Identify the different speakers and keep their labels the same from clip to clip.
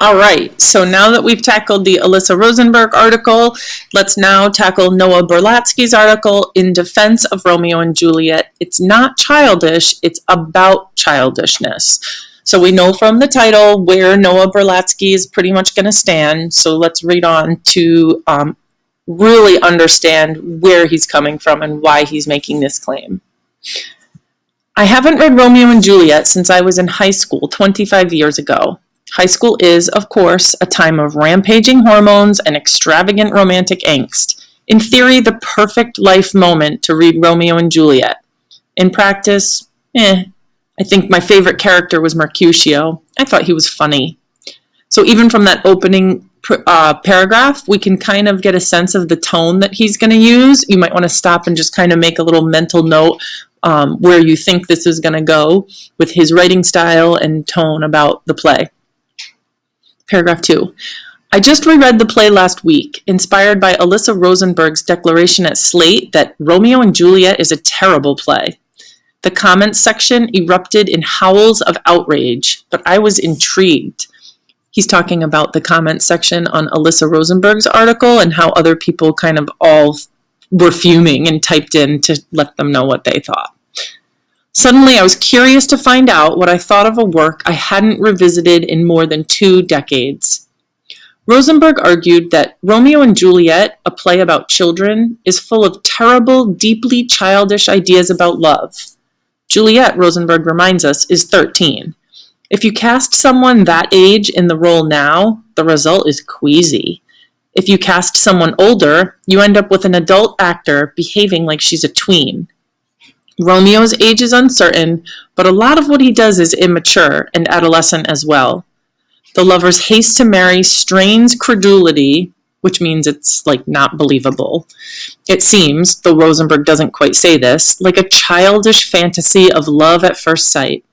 Speaker 1: All right, so now that we've tackled the Alyssa Rosenberg article, let's now tackle Noah Berlatsky's article, In Defense of Romeo and Juliet. It's not childish, it's about childishness. So we know from the title where Noah Berlatsky is pretty much going to stand, so let's read on to really understand where he's coming from and why he's making this claim. I haven't read Romeo and Juliet since I was in high school 25 years ago. High school is, of course, a time of rampaging hormones and extravagant romantic angst. In theory, the perfect life moment to read Romeo and Juliet. In practice, I think my favorite character was Mercutio. I thought he was funny. So even from that opening paragraph, we can kind of get a sense of the tone that he's going to use. You might want to stop and just kind of make a little mental note where you think this is going to go with his writing style and tone about the play. Paragraph 2. I just reread the play last week, inspired by Alyssa Rosenberg's declaration at Slate that Romeo and Juliet is a terrible play. The comments section erupted in howls of outrage, but I was intrigued. He's talking about the comments section on Alyssa Rosenberg's article and how other people kind of all were fuming and typed in to let them know what they thought. Suddenly, I was curious to find out what I thought of a work I hadn't revisited in more than 2 decades. Rosenberg argued that Romeo and Juliet, a play about children, is full of terrible, deeply childish ideas about love. Juliet, Rosenberg reminds us, is 13. If you cast someone that age in the role now, the result is queasy. If you cast someone older, you end up with an adult actor behaving like she's a tween. Romeo's age is uncertain, but a lot of what he does is immature and adolescent as well. The lover's haste to marry strains credulity, which means it's like not believable. It seems, though Rosenberg doesn't quite say this, like a childish fantasy of love at first sight.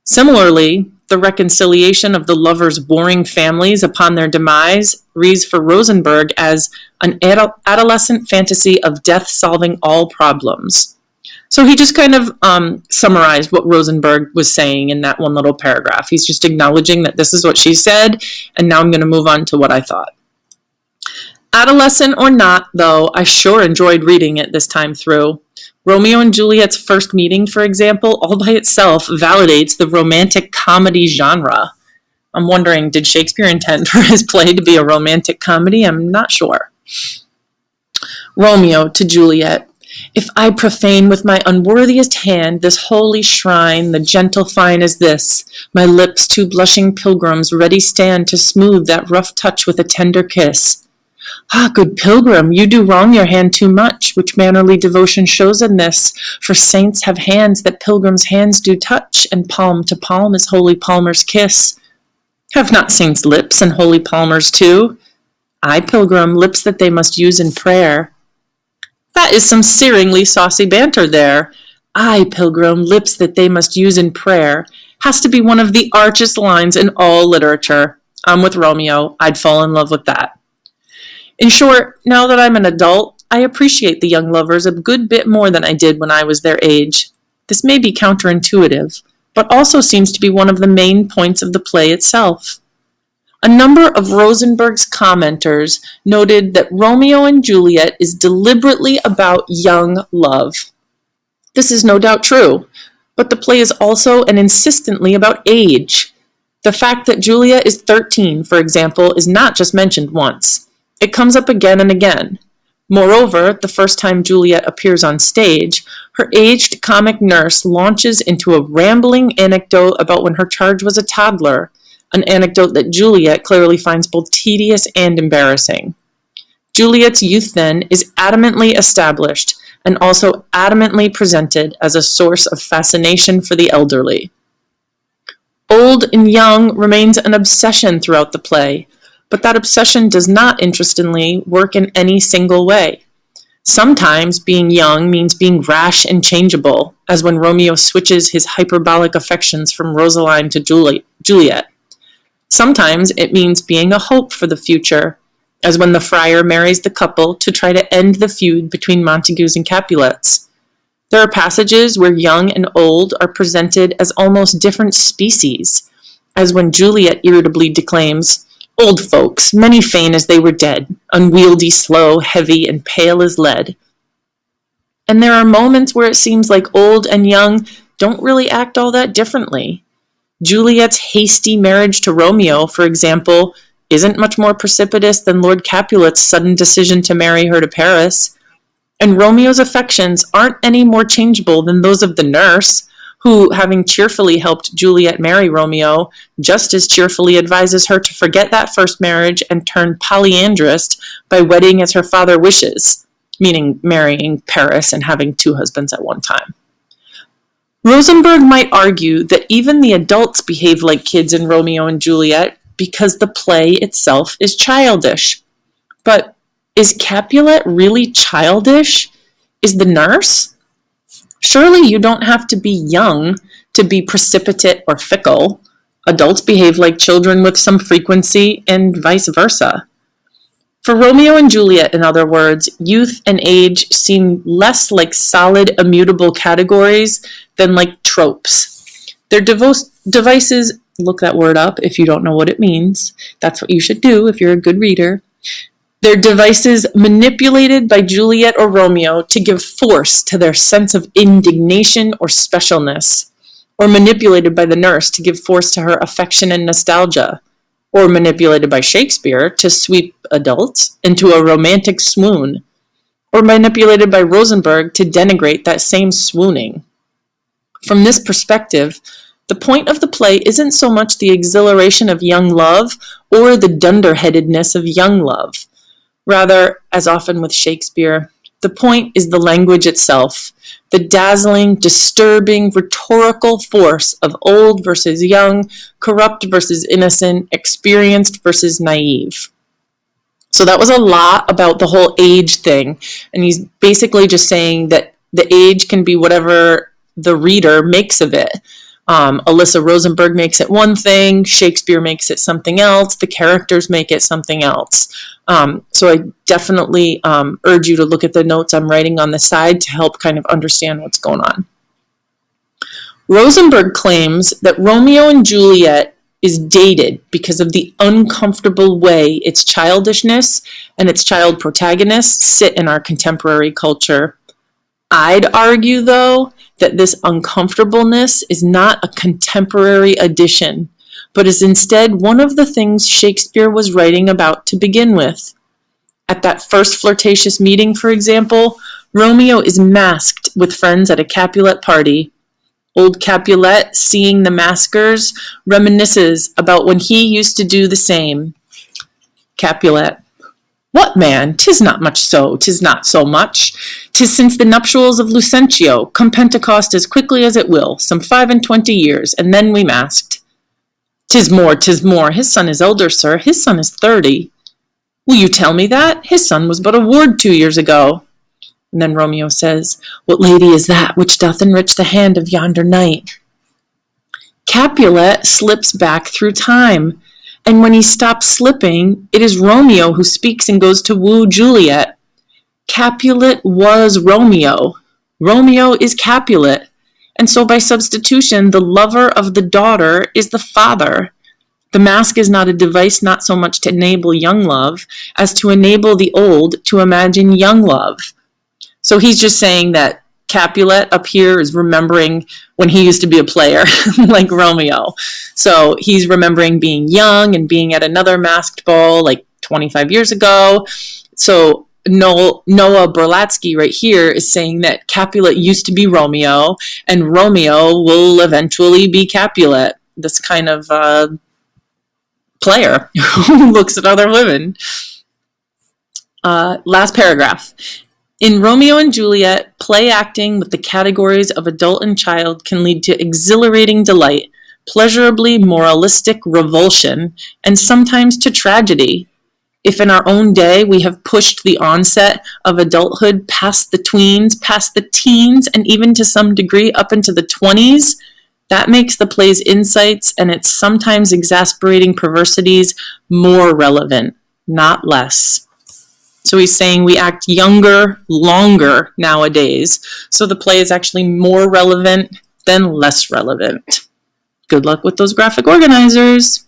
Speaker 1: Similarly, the reconciliation of the lovers' warring families upon their demise reads for Rosenberg as an adolescent fantasy of death solving all problems. So he just kind of summarized what Rosenberg was saying in that one little paragraph. He's just acknowledging that this is what she said, and now I'm going to move on to what I thought. Adolescent or not, though, I sure enjoyed reading it this time through. Romeo and Juliet's first meeting, for example, all by itself validates the romantic comedy genre. I'm wondering, did Shakespeare intend for his play to be a romantic comedy? I'm not sure. Romeo to Juliet. If I profane with my unworthiest hand this holy shrine, the gentle fine as this, my lips two blushing pilgrims ready stand to smooth that rough touch with a tender kiss. Ah, good pilgrim, you do wrong your hand too much, which mannerly devotion shows in this, for saints have hands that pilgrims' hands do touch, and palm to palm is holy palmer's kiss. Have not saints lips, and holy palmers too? Ay, pilgrim, lips that they must use in prayer. That is some searingly saucy banter there. Ay, pilgrim, lips that they must use in prayer, has to be one of the archest lines in all literature. I'm with Romeo. I'd fall in love with that. In short, now that I'm an adult, I appreciate the young lovers a good bit more than I did when I was their age. This may be counterintuitive, but also seems to be one of the main points of the play itself. A number of Rosenberg's commenters noted that Romeo and Juliet is deliberately about young love. This is no doubt true, but the play is also and insistently about age. The fact that Julia is 13, for example, is not just mentioned once. It comes up again and again. Moreover, the first time Juliet appears on stage, her aged comic nurse launches into a rambling anecdote about when her charge was a toddler, an anecdote that Juliet clearly finds both tedious and embarrassing. Juliet's youth, then, is adamantly established and also adamantly presented as a source of fascination for the elderly. Old and young remains an obsession throughout the play, but that obsession does not, interestingly, work in any single way. Sometimes being young means being rash and changeable, as when Romeo switches his hyperbolic affections from Rosaline to Juliet. Sometimes it means being a hope for the future, as when the friar marries the couple to try to end the feud between Montagues and Capulets. There are passages where young and old are presented as almost different species, as when Juliet irritably declaims, "Old folks, many fain as they were dead, unwieldy, slow, heavy, and pale as lead." And there are moments where it seems like old and young don't really act all that differently. Juliet's hasty marriage to Romeo, for example, isn't much more precipitous than Lord Capulet's sudden decision to marry her to Paris. And Romeo's affections aren't any more changeable than those of the nurse, who, having cheerfully helped Juliet marry Romeo, just as cheerfully advises her to forget that first marriage and turn polyandrist by wedding as her father wishes, meaning marrying Paris and having two husbands at one time. Rosenberg might argue that even the adults behave like kids in Romeo and Juliet because the play itself is childish. But is Capulet really childish? Is the nurse? Surely you don't have to be young to be precipitate or fickle. Adults behave like children with some frequency, and vice versa. For Romeo and Juliet, in other words, youth and age seem less like solid, immutable categories than like tropes. Their devices, look that word up if you don't know what it means. That's what you should do if you're a good reader. Their devices manipulated by Juliet or Romeo to give force to their sense of indignation or specialness, or manipulated by the nurse to give force to her affection and nostalgia, or manipulated by Shakespeare to sweep adults into a romantic swoon, or manipulated by Rosenberg to denigrate that same swooning. From this perspective, the point of the play isn't so much the exhilaration of young love or the dunderheadedness of young love. Rather, as often with Shakespeare, the point is the language itself, the dazzling, disturbing, rhetorical force of old versus young, corrupt versus innocent, experienced versus naive. So that was a lot about the whole age thing, and he's basically just saying that the age can be whatever the reader makes of it. Alyssa Rosenberg makes it one thing, Shakespeare makes it something else, the characters make it something else. So I definitely urge you to look at the notes I'm writing on the side to help kind of understand what's going on. Rosenberg claims that Romeo and Juliet is dated because of the uncomfortable way its childishness and its child protagonists sit in our contemporary culture. I'd argue, though, that this uncomfortableness is not a contemporary addition, but is instead one of the things Shakespeare was writing about to begin with. At that first flirtatious meeting, for example, Romeo is masked with friends at a Capulet party. Old Capulet, seeing the maskers, reminisces about when he used to do the same. Capulet: "What, man? 'Tis not much so, 'tis not so much. 'Tis since the nuptials of Lucentio, come Pentecost as quickly as it will, some 25 years, and then we masked." "'Tis more, 'tis more. His son is elder, sir. His son is 30. "Will you tell me that? His son was but a ward 2 years ago." And then Romeo says, "What lady is that which doth enrich the hand of yonder knight?" Capulet slips back through time, and when he stops slipping, it is Romeo who speaks and goes to woo Juliet. Capulet was Romeo. Romeo is Capulet. And so by substitution, the lover of the daughter is the father. The mask is not a device not so much to enable young love as to enable the old to imagine young love. So he's just saying that Capulet up here is remembering when he used to be a player, like Romeo. So he's remembering being young and being at another masked ball like 25 years ago. So Noah Berlatsky right here is saying that Capulet used to be Romeo, and Romeo will eventually be Capulet, this kind of player who looks at other women. Last paragraph. In Romeo and Juliet, play acting with the categories of adult and child can lead to exhilarating delight, pleasurably moralistic revulsion, and sometimes to tragedy. If in our own day we have pushed the onset of adulthood past the tweens, past the teens, and even to some degree up into the 20s, that makes the play's insights and its sometimes exasperating perversities more relevant, not less. So he's saying we act younger, longer nowadays, so the play is actually more relevant than less relevant. Good luck with those graphic organizers.